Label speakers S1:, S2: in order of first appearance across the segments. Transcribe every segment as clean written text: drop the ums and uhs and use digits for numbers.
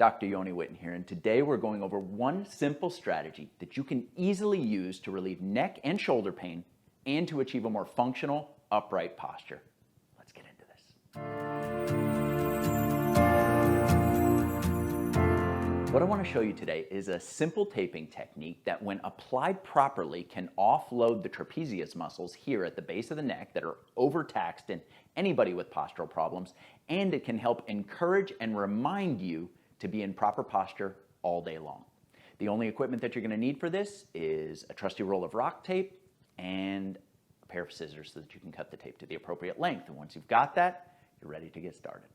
S1: Dr. Yoni Witten here, and today we're going over one simple strategy that you can easily use to relieve neck and shoulder pain and to achieve a more functional, upright posture. Let's get into this. What I want to show you today is a simple taping technique that, when applied properly, can offload the trapezius muscles here at the base of the neck that are overtaxed in anybody with postural problems, and it can help encourage and remind you to be in proper posture all day long. The only equipment that you're going to need for this is a trusty roll of rock tape and a pair of scissors so that you can cut the tape to the appropriate length. And once you've got that, you're ready to get started.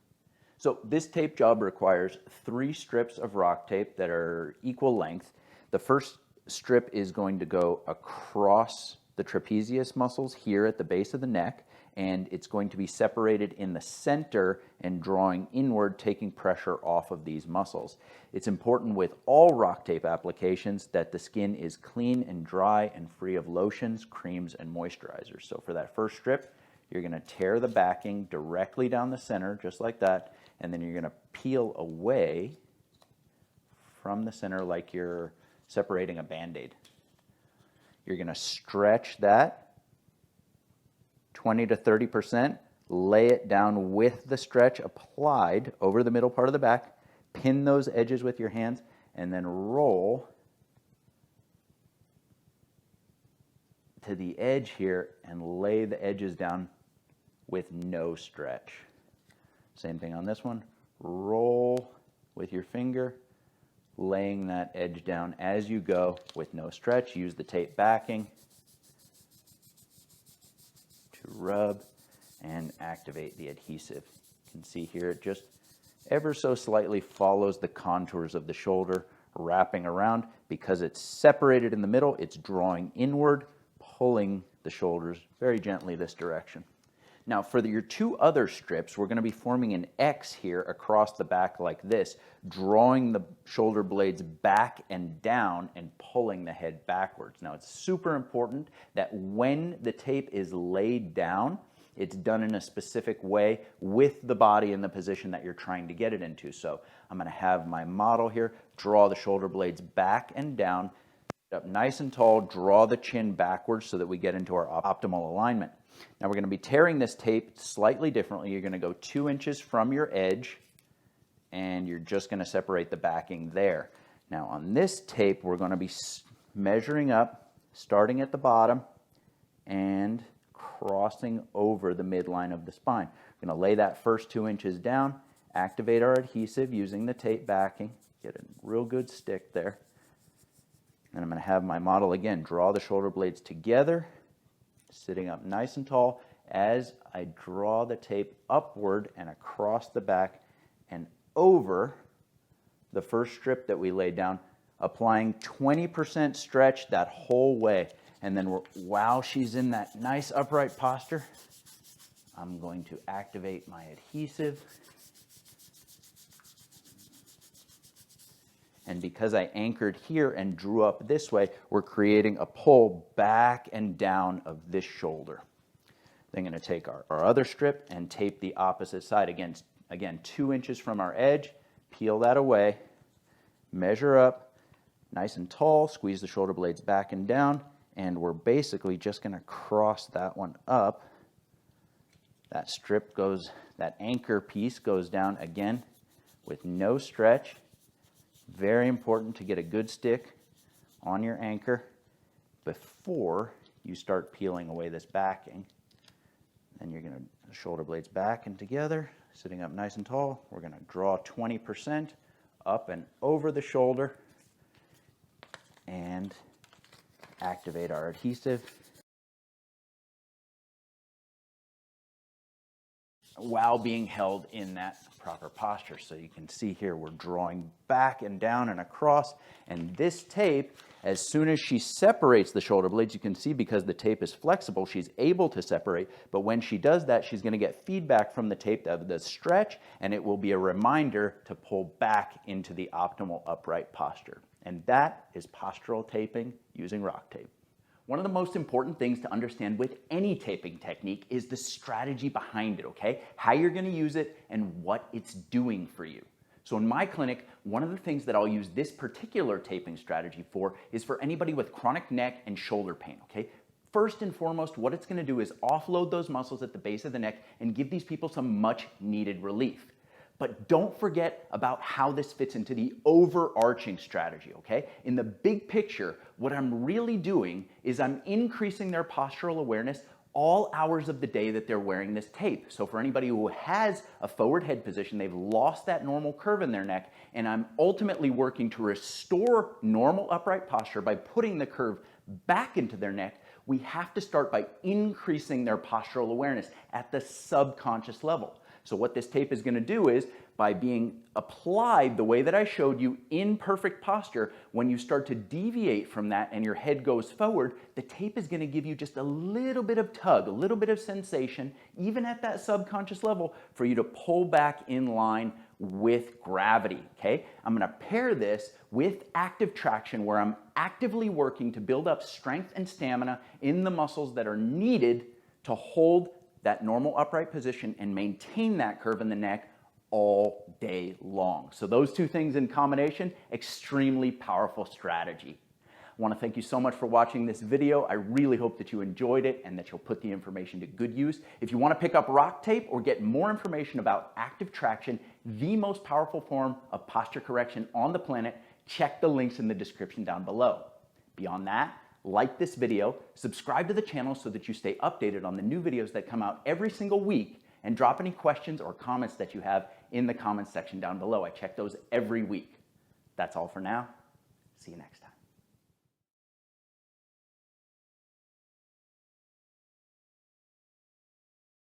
S1: So this tape job requires 3 strips of rock tape that are equal length. The first strip is going to go across the trapezius muscles here at the base of the neck, and it's going to be separated in the center and drawing inward, taking pressure off of these muscles. It's important with all rock tape applications that the skin is clean and dry and free of lotions, creams, and moisturizers. So for that first strip, you're going to tear the backing directly down the center, just like that, and then you're going to peel away from the center like you're separating a Band-Aid. You're going to stretch that 20 to 30%, lay it down with the stretch applied over the middle part of the back, pin those edges with your hands, and then roll to the edge here and lay the edges down with no stretch. Same thing on this one. Roll with your finger, laying that edge down as you go with no stretch. Use the tape backing to rub and activate the adhesive. You can see here it just ever so slightly follows the contours of the shoulder, wrapping around. Because it's separated in the middle, it's drawing inward, pulling the shoulders very gently this direction. Now for your 2 other strips, we're going to be forming an X here across the back like this, drawing the shoulder blades back and down and pulling the head backwards. Now it's super important that when the tape is laid down, it's done in a specific way with the body in the position that you're trying to get it into. So I'm going to have my model here, draw the shoulder blades back and down, up nice and tall, draw the chin backwards so that we get into our optimal alignment. Now we're going to be tearing this tape slightly differently. You're going to go 2 inches from your edge, and you're just going to separate the backing there. Now on this tape, we're going to be measuring up, starting at the bottom and crossing over the midline of the spine. We're going to lay that first 2 inches down, activate our adhesive using the tape backing, get a real good stick there. And I'm going to have my model again draw the shoulder blades together, sitting up nice and tall as I draw the tape upward and across the back and over the first strip that we laid down, applying 20% stretch that whole way. And then while she's in that nice upright posture, I'm going to activate my adhesive. And because I anchored here and drew up this way, we're creating a pull back and down of this shoulder. Then I'm going to take our other strip and tape the opposite side. Again, 2 inches from our edge, peel that away, measure up, nice and tall, squeeze the shoulder blades back and down, and we're basically just going to cross that one up. That strip goes, that anchor piece goes down again with no stretch. Very important to get a good stick on your anchor before you start peeling away this backing. Then you're going to shoulder blades back and together, sitting up nice and tall. We're going to draw 20% up and over the shoulder and activate our adhesive. While being held in that proper posture. So you can see here we're drawing back and down and across, and this tape, as soon as she separates the shoulder blades, you can see because the tape is flexible, she's able to separate, but when she does that, she's going to get feedback from the tape of the stretch, and it will be a reminder to pull back into the optimal upright posture. And that is postural taping using rock tape. One of the most important things to understand with any taping technique is the strategy behind it, okay? How you're going to use it and what it's doing for you. So in my clinic, one of the things that I'll use this particular taping strategy for is for anybody with chronic neck and shoulder pain, okay? First and foremost, what it's gonna do is offload those muscles at the base of the neck and give these people some much needed relief. But don't forget about how this fits into the overarching strategy, okay? In the big picture, what I'm really doing is I'm increasing their postural awareness all hours of the day that they're wearing this tape. So for anybody who has a forward head position, they've lost that normal curve in their neck, and I'm ultimately working to restore normal upright posture by putting the curve back into their neck. We have to start by increasing their postural awareness at the subconscious level. So what this tape is going to do is, by being applied the way that I showed you in perfect posture, when you start to deviate from that and your head goes forward, the tape is going to give you just a little bit of tug, a little bit of sensation, even at that subconscious level, for you to pull back in line with gravity, okay? I'm going to pair this with active traction, where I'm actively working to build up strength and stamina in the muscles that are needed to hold that normal upright position and maintain that curve in the neck all day long. So those two things in combination, extremely powerful strategy. I want to thank you so much for watching this video. I really hope that you enjoyed it and that you'll put the information to good use. If you want to pick up rock tape or get more information about active traction, the most powerful form of posture correction on the planet, check the links in the description down below. Beyond that, like this video, subscribe to the channel so that you stay updated on the new videos that come out every single week, and drop any questions or comments that you have in the comments section down below. I check those every week. That's all for now. See you next time.